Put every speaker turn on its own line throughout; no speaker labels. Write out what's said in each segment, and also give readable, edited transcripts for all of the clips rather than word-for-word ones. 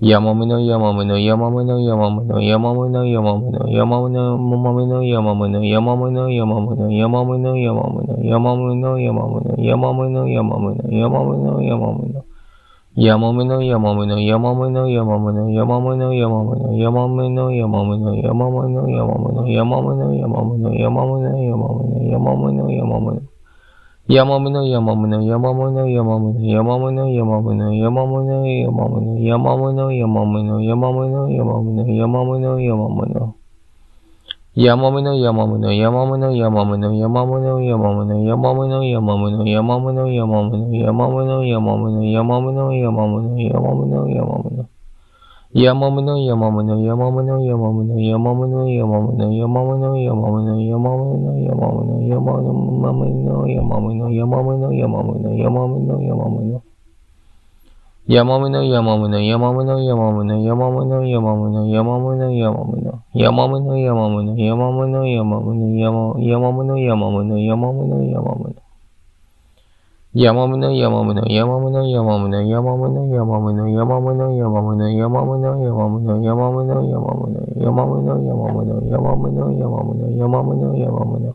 Yamamino, Yamamino, Yamamino, Yamamino, Yamamino, Yamamino, Yamamino, Mamamino, Yamamino, Yamamino, Yamamino, Yamamino, Yamamino, Yamamino, Yamamino, Yamamino, Yamamino, Yamamino, Yamamino. Yamamino, Yamamino, Yamamino, Yamamino, Yamamino, Yamamino, Yamamino, Yamamino, Yamamino, Yamamino, Yamamino, Yamamino, Yamamino, Yamamino, Yamamino, Yamamino. Yamamino, Yamamino, Yamamino, Yamamino, Yamamino, Yamamino, Yamamino, Yamamino, Yamamino, Yamamino, Yamamino, Yamamino, Yamamino, Yamamino. Yamamino, Yamamino, Yamamino, Yamamino, Yamamino, Yamamino, Yamamino, Yamamino, Yamamino, Yamamino, Yamamino, Yamamino, Yamamino, Yamamino, Yamamino, Yamamino. Yamamino, Yamamino, Yamamino, Yamamino, Yamamino, Yamamino, Yamamino, Yamamino, Yamamino, Yamamino, Yamamino, Yamamino, Yamamino, Yamamino, Yamamino, Yamamino. Yamamino, Yamamino, Yamamino, Yamamino, Yamamino, Yamamino, Yamamino, Yamamino. Yamamino, Yamamino, Yamamino, Yamamino, Yamamino, Yamamino, Yamamino, Yamamino. Yamamino, Yamamino, Yamamino, Yamamino, Yamamino, Yamamino, Yamamino, Yamamino, Yamamino, Yamamino, Yamamino, Yamamino, Yamamino, Yamamino, Yamamino, Yamamino, Yamamino, Yamamino.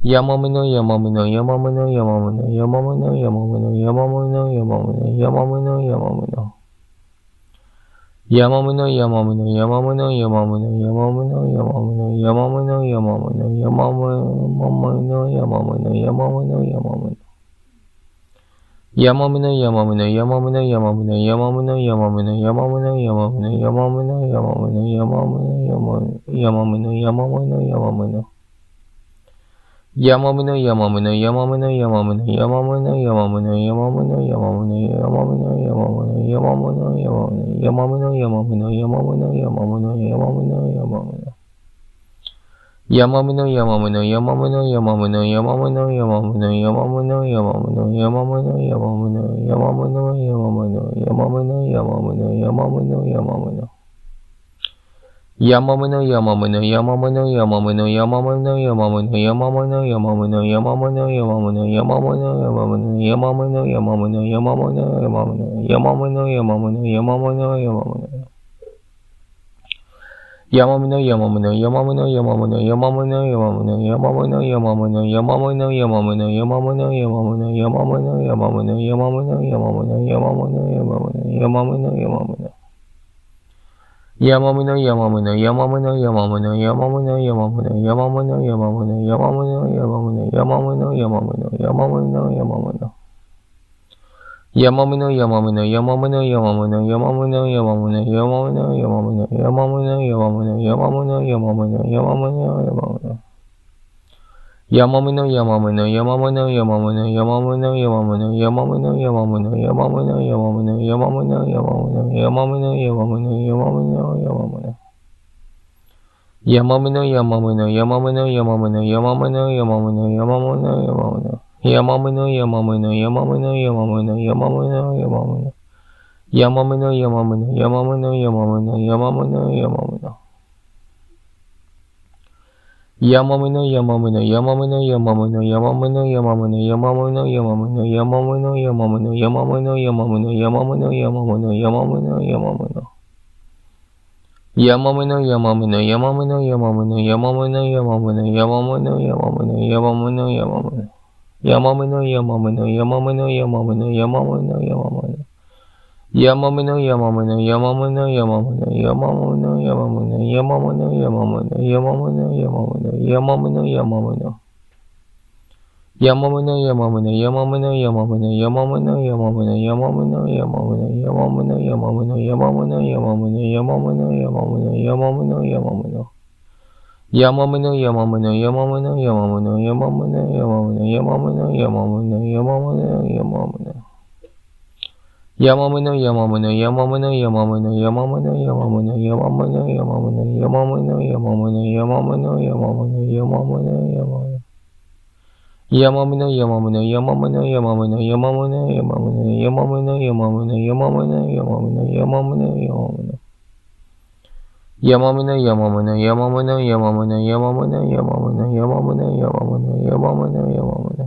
Yamamino, Yamamino, Yamamino, Yamamino, Yamamino, Yamamino, Yamamino, Yamamino, Yamamino, Yamamino. Yamamino, Yamamino, Yamamino, Yamamino, Yamamino, Yamamino, Yamamino, Yamamino, Yamamino, Yamamino, Yamamino, Yamamino. Yamamino, Yamamino, Yamamino, Yamamino, Yamamino, Yamamino, Yamamino, Yamamino, Yamamino, Yamamino, Yamamino, Yamamino, Yamamino, Yamamino. Yamamino, Yamamino, Yamamino, Yamamino, Yamamino, Yamamino, Yamamino, Yamamino, Yamamino, Yamamino, Yamamino, Yamamino, Yamamino, Yamamino, Yamamino, Yamamino, Yamamino. Yamamino, Yamamino, Yamamino, Yamamino, Yamamino, Yamamino, Yamamino, Yamamino, Yamamino, Yamamino, Yamamino, Yamamino, Yamamino, Yamamino, Yamamino, Yamamino. Yamamino, Yamamino, Yamamino, Yamamino, Yamamino, Yamamino, Yamamino, Yamamino, Yamamino, Yamamino, Yamamino, Yamamino, Yamamino, Yamamino, Yamamino, Yamamino, Yamamino, Yamamino, Yamamino. Yamamino, Yamamino, Yamamino, Yamamino, Yamamino, Yamamino, Yamamino, Yamamino, Yamamino, Yamamino, Yamamino, Yamamino, Yamamino, Yamamino, Yamamino, Yamamino, Yamamino, Yamamino, Yamamino. Yamamino, Yamamino, Yamamino, Yamamino, Yamamino, Yamamino, Yamamino, Yamamino, Yamamino, Yamamino, Yamamino, Yamamino, Yamamino, Yamamino. Yamamino, Yamamino, Yamamino, Yamamino, Yamamino, Yamamino, Yamamino, Yamamino, Yamamino, Yamamino, Yamamino, Yamamino, Yamamino, Yamamino. Yamamino, Yamamino, Yamamino, Yamamino, Yamamino, Yamamino, Yamamino, Yamamino, Yamamino, Yamamino, Yamamino, Yamamino, Yamamino, Yamamino, Yamamino, Yamamino. Yamamino, Yamamino, Yamamino, Yamamino, Yamamino, Yamamino, Yamamino, Yamamino. Yamamino, Yamamino, Yamamino, Yamamino, Yamamino, Yamamino. Yamamino, Yamamino, Yamamino, Yamamino, Yamamino, Yamamino. Yamamino, Yamamino, Yamamino, Yamamino, Yamamino, Yamamino, Yamamino, Yamamino, Yamamino, Yamamino, Yamamino, Yamamino, Yamamino, Yamamino, Yamamino, Yamamino. Yamamino, Yamamino, Yamamino, Yamamino, Yamamino, Yamamino, Yamamino, Yamamino, Yamamino, Yamamino. Yamamino, Yamamino, Yamamino, Yamamino, Yamamino, Yamamino. Yamamino, Yamamino, Yamamino, Yamamino, Yamamino, Yamamino, Yamamino, Yamamino, Yamamino, Yamamino, Yamamino, Yamamino. Yamamino, Yamamino, Yamamino, Yamamino, Yamamino, Yamamino, Yamamino, Yamamino, Yamamino, Yamamino, Yamamino, Yamamino, Yamamino, Yamamino, Yamamino, Yamamino. Yamamino, Yamamino, Yamamino, Yamamino, Yamamino, Yamamino, Yamamino, Yamamino, Yamamino, Yamamino. Yamamino, Yamamino, Yamamino, Yamamino, Yamamino, Yamamino, Yamamino, Yamamino, Yamamino, Yamamino, Yamamino, Yamamino, Yamamino, Yamamino. Yamamino, Yamamino, Yamamino, Yamamino, Yamamino, Yamamino, Yamamino, Yamamino, Yamamino, Yamamino, Yamamino, Yamamino. Yamamino, Yamamino, Yamamino, Yamamino, Yamamino, Yamamino, Yamamino, Yamamino, Yamamino, Yamamino.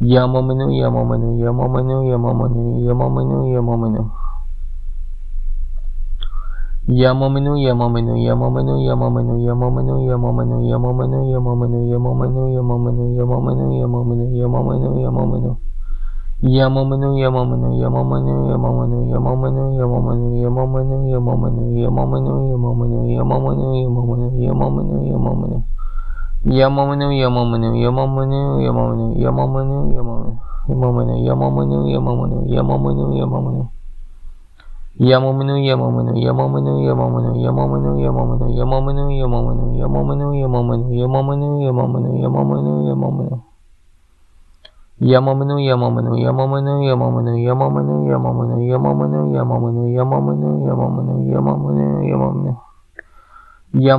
Yamamanu, Yamamanu, Yamamanu, Yamamanu, Yamamanu, Yamamanu. Yamamanu, Yamamanu, Yamamanu, Yamamanu, Yamamanu, Yamamanu, Yamamanu, Yamamanu, Yamamanu, Yamamanu, Yamamanu, Yamamanu, Yamamanu, Yamamanu. Yamamanu, Yamamanu, Yamamanu, Yamamanu, Yamamanu, Yamamanu, Yamamanu, Yamamanu, Yamamanu, Yamamanu, Yamamanu, Yamamanu, Yamamanu, Yamamanu. Yamamanu, Yamamanu, Yamamanu, Yamamanu, Yamamanu, Yamamanu, Yamamanu, Yamamanu, Yamamanu, Yamamanu, Yamamanu. Yamamanu, Yamamanu, Yamamanu, Yamamanu, Yamamanu, Yamamanu, Yamamanu, Yamamanu, Yamamanu, Yamamanu, Yamamanu, Yamamanu, Yamamanu, Yamamanu. Yamamanu, Yamamanu, Yamamanu, Yamamanu, Yamamanu, Yamamanu, Yamamanu, Yamamanu, Yamamanu, Yamamanu, Yamamanu, Yamamanu.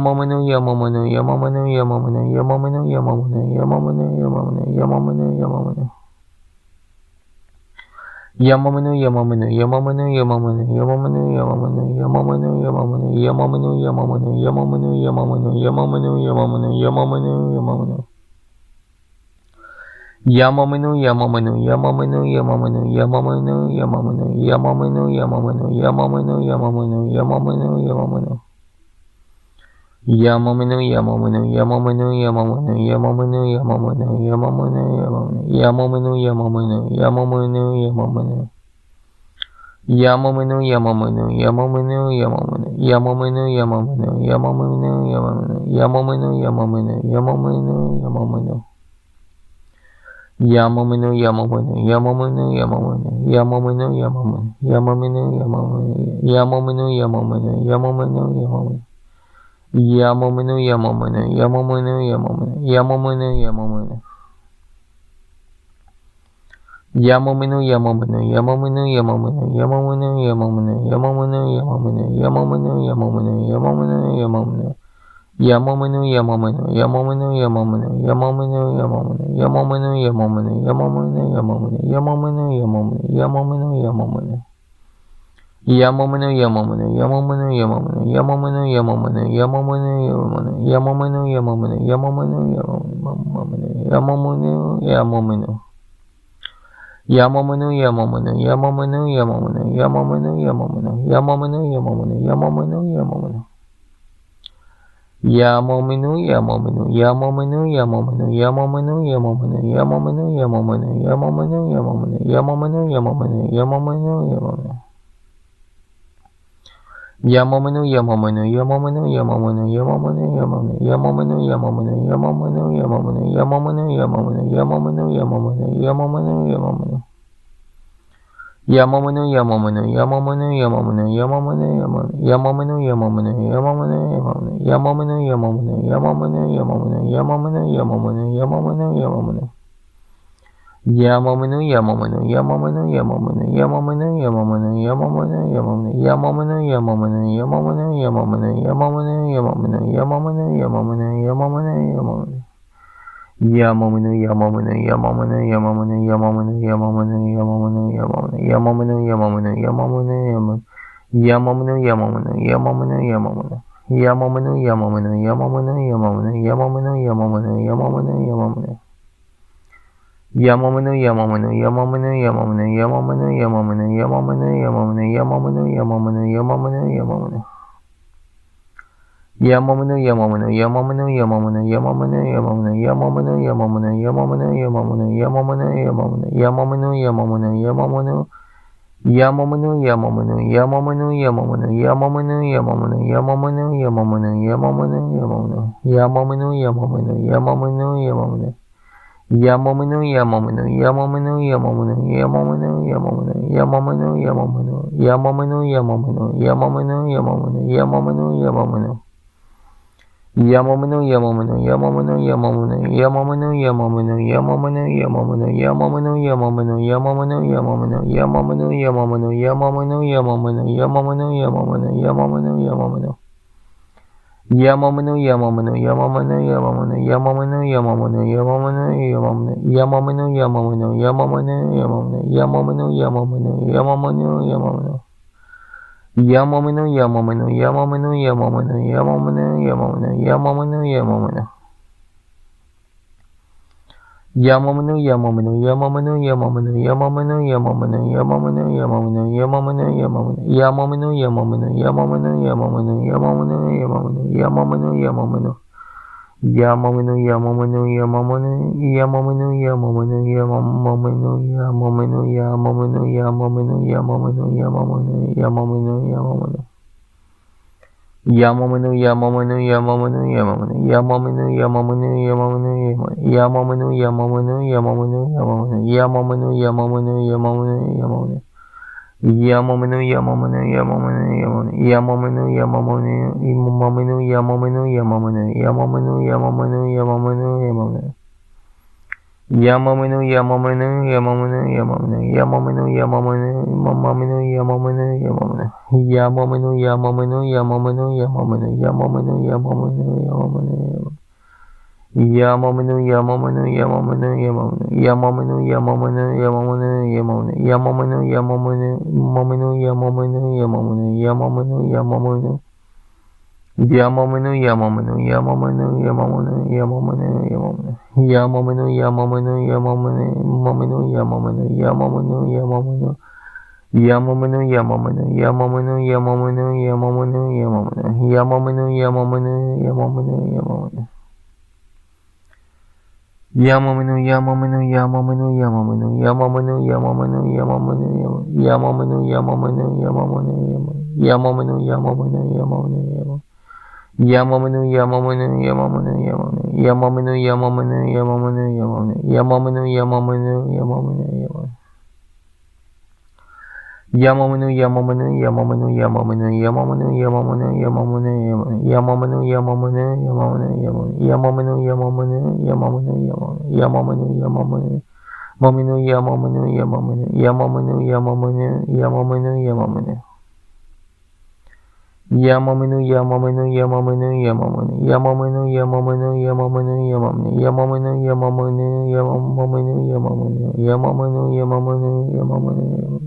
Yamamanu, Yamamanu, Yamamanu, Yamamanu, Yamamanu, Yamamanu, Yamamanu, Yamamanu, Yamamanu, Yamamanu. Yamamanu, Yamamanu, Yamamanu, Yamamanu, Yamamanu, Yamamanu, Yamamanu, Yamamanu, Yamamanu, Yamamanu, Yamamanu, Yamamanu, Yamamanu, Yamamanu, Yamamanu, Yamamanu. Yamamanu, Yamamanu, Yamamanu, Yamamanu, Yamamanu, Yamamanu, Yamamanu, Yamamanu, Yamamanu, Yamamanu, Yamamanu, Yamamanu. Yamamanu, Yamamanu, Yamamanu, Yamamanu, Yamamanu, Yamamanu, Yamamanu, Yamamanu, Yamamanu, Yamamanu, Yamamanu, Yamamanu. Yamamanu, Yamamanu, Yamamanu, Yamamanu, Yamamanu, Yamamanu, Yamamanu, Yamamanu, Yamamanu, Yamamanu, Yamamanu, Yamamanu. Yamamanu, Yamamanu, Yamamanu, Yamamanu, Yamamanu, Yamamanu, Yamamanu, Yamamanu, Yamamanu, Yamamanu, Yamamanu, Yamamanu. Yamamanu, Yamamanu, Yamamanu, Yamamanu, Yamamanu, Yamamanu. Yamamanu, Yamamanu, Yamamanu, Yamamanu, Yamamanu, Yamamanu, Yamamanu, Yamamanu, Yamamanu, Yamamanu, Yamamanu, Yamamanu. Yamamanu, Yamamanu, Yamamanu, Yamamanu, Yamamanu, Yamamanu, Yamamanu, Yamamanu, Yamamanu, Yamamanu, Yamamanu, Yamamanu, Yamamanu, Yamamanu. Yamamanu, Yamamanu, Yamamanu, Yamamanu, Yamamanu, Yamamanu, Yamamanu, Yamamanu, Yamamanu, Yamamanu, Yamamanu, Yamamanu, Yamamanu, Yamamanu. Yamamanu, Yamamanu, Yamamanu, Yamamanu, Yamamanu, Yamamanu, Yamamanu, Yamamanu, Yamamanu, Yamamanu. Yamamanu, Yamamanu, Yamamanu, Yamamanu, Yamamanu, Yamamanu, Yamamanu, Yamamanu, Yamamanu, Yamamanu, Yamamanu, Yamamanu, Yamamanu, Yamamanu. Yamamanu, Yamamanu, Yamamanu, Yamamanu, Yamamanu, Yamamanu, Yamamanu, Yamamanu, Yamamanu, Yamamanu, Yamamanu, Yamamanu, Yamamanu, Yamamanu, Yamamanu, Yamamanu. Yamamanu, Yamamanu, Yamamanu, Yamamanu, Yamamanu, Yamamanu, Yamamanu, Yamamanu, Yamamanu, Yamamanu, Yamamanu, Yamamanu, Yamamanu, Yamamanu, Yamamanu, Yamamanu, Yamamanu. Yamamanu, Yamamanu, Yamamanu, Yamamanu, Yamamanu, Yamamanu, Yamamanu, Yamamanu, Yamamanu, Yamamanu, Yamamanu, Yamamanu, Yamamanu, Yamamanu, Yamamanu, Yamamanu, Yamamanu, Yamamanu. Yamamanu, Yamamanu, Yamamanu, Yamamanu, Yamamanu, Yamamanu, Yamamanu, Yamamanu, Yamamanu, Yamamanu, Yamamanu, Yamamanu, Yamamanu, Yamamanu, Yamamanu. Yamamanu, Yamamanu, Yamamanu, Yamamanu, Yamamanu, Yamamanu, Yamamanu, Yamamanu. Yamamanu, Yamamanu, Yamamanu, Yamamanu, Yamamanu, Yamamanu, Yamamanu, Yamamanu, Yamamanu, Yamamanu, Yamamanu, Yamamanu. Yamamanu, Yamamanu, Yamamanu, Yamamanu, Yamamanu, Yamamanu, Yamamanu, Yamamanu, Yamamanu, Yamamanu, Yamamanu, Yamamanu, Yamamanu, Yamamanu, Yamamanu. Yamamanu, Yamamanu, Yamamanu, Yamamanu, Yamamanu, Yamamanu, Yamamanu, Yamamanu, Yamamanu, Yamamanu. Yamamanu, Yamamanu, Yamamanu, Yamamanu. Yamamanu, Yamamanu, Yamamanu, Yamamanu, Yamamanu, Yamamanu, Yamamanu, Yamamanu, Yamamanu, Yamamanu, Yamamanu, Yamamanu, Yamamanu, Yamamanu. Yamamanu, Yamamanu, Yamamanu, Yamamanu, Yamamanu, Yamamanu, Yamamanu, Yamamanu, Yamamanu, Yamamanu, Yamamanu, Yamamanu, Yamamanu, Yamamanu, Yamamanu, Yamamanu, Yamamanu, Yamamanu, Yamamanu, Yamamanu. Yamamanu, Yamamanu, Yamamanu, Yamamanu, Yamamanu, Yamamanu, Yamamanu, Yamamanu, Yamamanu, Yamamanu, Yamamanu, Yamamanu, Yamamanu, Yamamanu, Yamamanu, Yamamanu. Yamamanu, Yamamanu, Yamamanu, Yamamanu, Yamamanu, Yamamanu, Yamamanu, Yamamanu. Yamamanu, Yamamanu, Yamamanu, Yamamanu, Yamamanu, Yamamanu, Yamamanu, Yamamanu, Yamamanu, Yamamanu, Yamamanu, Yamamanu, Yamamanu, Yamamanu, Yamamanu, Yamamanu, Yamamanu, Yamamanu. Yamamanu, Yamamanu, Yamamanu, Yamamanu, Yamamanu, Yamamanu, Yamamanu, Yamamanu, Yamamanu, Yamamanu, Yamamanu, Yamamanu, Yamamanu. Yamamanu, Yamamanu, Yamamanu, Yamamanu, Yamamanu, Yamamanu, Yamamanu, Yamamanu, Yamamanu, Yamamanu, Yamamanu, Yamamanu, Yamamanu, Yamamanu, Yamamanu. Yamamanu, Yamamanu, Yamamanu, Yamamanu, Yamamanu, Yamamanu, Yamamanu, Yamamanu, Yamamanu, Yamamanu, Yamamanu, Yamamanu, Yamamanu. Yamamanu, Yamamanu, Yamamanu, Yamamanu, Yamamanu, Yamamanu, Yamamanu, Yamamanu, Yamamanu. Yamamanu, Yamamanu, Yamamanu, Yamamanu, Yamamanu, Yamamanu, Yamamanu. Yamamanu, Yamamanu, Yamamanu, Yamamanu, Yamamanu, Yamamanu, Yamamanu, Yamamanu, Yamamanu, Yamamanu, Yamamanu, Yamamanu, Yamamanu, Yamamanu, Yamamanu. Yamamanu, Yamamanu, Yamamanu, Yamamanu, Yamamanu, Yamamanu. Yamamanu, Yamamanu, Yamamanu, Yamamanu, Yamamanu, Yamamanu, Yamamanu. Yamamanu, Yamamanu, Yamamanu, Yamamanu, Yamamanu, Yamamanu. Yamamanu, Yamamanu, Yamamanu, Yamamanu. Yamamanu, Yamamanu, Yamamanu, Yamamanu, Yamamanu, Yamamanu, Yamamanu, Yamamanu, Yamamanu, Yamamanu, Yamamanu, Yamamanu, Yamamanu. Yamamanu, Yamamanu, Yamamanu, Yamamanu, Yamamanu, Yamamanu, Yamamanu, Yamamanu, Yamamanu, Yamamanu, Yamamanu, Yamamanu. Yamamanu, Yamamanu, Yamamanu, Yamamanu, Yamamanu, Yamamanu, Yamamanu, Yamamanu, Yamamanu, Yamamanu, Yamamanu, Yamamanu, Yamamanu, Yamamanu, Yamamanu, Yamamanu. Mamanu, Yamamanu, Yamamanu, Yamamanu, Yamamanu, Yamamanu, Yamamanu. Yamamanu, Yamamanu, Yamamanu, Yamamanu, Yamamanu, Yamamanu, Yamamanu, Yamamanu, Yamamanu, Yamamanu, Yamamanu, Yamamanu, Yamamanu, Yamamanu, Yamamanu.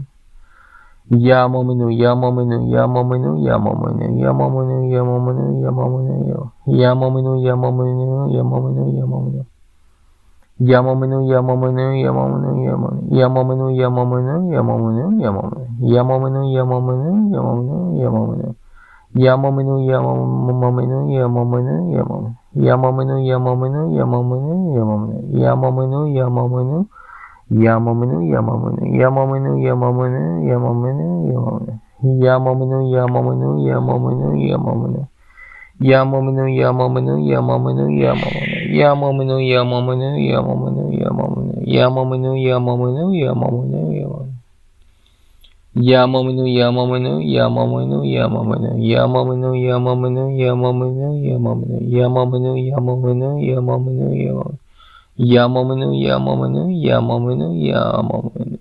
Yamamanu, Yamamanu, Yamamanu, Yamamanu, Yamamanu, Yamamanu, Yamamanu, Yamamanu, Yamamanu, Yamamanu, Yamamanu. Yamamanu, Yamamanu, Yamamanu, Yamamanu, Yamamanu, Yamamanu, Yamamanu, Yamamanu. Yamamanu, Yamamanu, Yamamanu, Yamamanu. Yamamanu, Yamamanu, Yamamanu, Yamamanu. Yamamanu, Yamamanu, Yamamanu, Yamamanu. Yamamanu, Yamamanu. Yamamanu, Yamamanu, Yamamanu, Yamamanu, Yamamanu, Yamamanu. Yamamanu, Yamamanu, Yamamanu, Yamamanu. Yamamanu, Yamamanu, Yamamanu, Yamamanu. Yamamanu, Yamamanu, Yamamanu, Yamamanu. Yamamanu, Yamamanu, Yamamanu, Yamamanu. Yamamanu, Yamamanu, Yamamanu, Yamamanu. Yamamanu, Yamamanu, Yamamanu, Yamamanu. Yamamanu, Yamamanu, Yamamanu, Yamamanu. Yamamanu, Yamamanu, Yamamanu, Yamamanu.